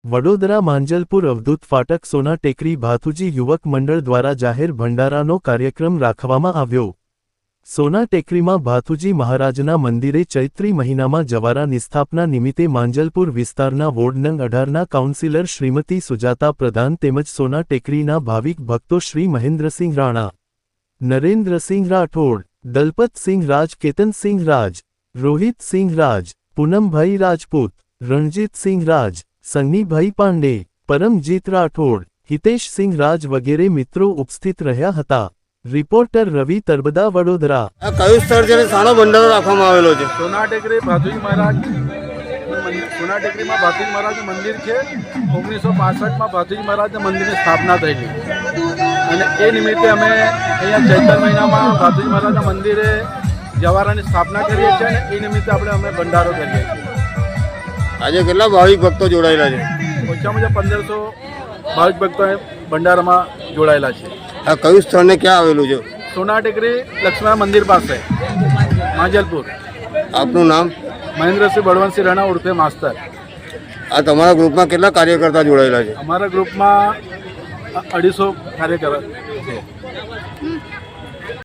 વડોદરા માંજલપુર અવધૂત ફાટક સોના ટેકરી ભાથુજી યુવક મંડળ દ્વારા જાહેર ભંડારાનો કાર્યક્રમ રાખવામાં આવ્યો। સોના ટેકરીમાં ભાથુજી મહારાજના મંદિરે ચૈત્રી મહિનામાં જવારાની સ્થાપના નિમિત્તે માંજલપુર વિસ્તારના વોર્ડ નંગ 18ના કાઉન્સિલર શ્રીમતી સુજાતા પ્રધાન તેમજ સોના ટેકરીના ભાવિક ભક્તો શ્રી મહેન્દ્રસિંહ રાણા, નરેન્દ્રસિંહ રાઠોડ, દલપતસિંહ રાજ, કેતનસિંહ રાજ, રોહિતસિંહ રાજ, પૂનમભાઈ રાજપૂત, રણજીતસિંહ રાજ, સંગનીભાઈ પાંડે, પરમજીત રાઠોડ, હિતેશસિંહ રાજ વગેરે મિત્રો ઉપસ્થિત રહ્યા હતા। રિપોર્ટર રવિ તરબદા, વડોદરા। કયું સ્થળ છે, શાનો ભંડારો રાખવામાં આવેલો છે? સોના ટેકરી ભાથુજી મહારાજ, સોના ટેકરીમાં ભાથુજી મહારાજનું મંદિર છે। 1965માં ભાથુજી મહારાજના મંદિરની સ્થાપના થયેલી અને એ નિમિત્તે અમે અહીંયા ચૈત્ર મહિનામાં ભાથુજી મહારાજના મંદિરે જવારાની સ્થાપના કરીએ છીએ અને એ નિમિત્તે અમે ભંડારો કરીએ છીએ। આજે કેટલા ભાવિક ભક્તો જોડાયેલા છે? ઓછામાં ઓછા 1500 ભાવિક ભક્તો ભંડારામાં જોડાયેલા છે। આ કયું સ્થળ ને ક્યાં આવેલું છે? સોના ટેકરી લક્ષ્મણ મંદિર પાસે, માંજલપુર। આપનું નામ? મહેન્દ્રસિંહ બળવંતસિંહ રાણા ઉર્ફે માસ્તર। આ તમારા ગ્રુપમાં કેટલા કાર્યકર્તા જોડાયેલા છે? અમારા ગ્રુપમાં 250 કાર્યકર છે।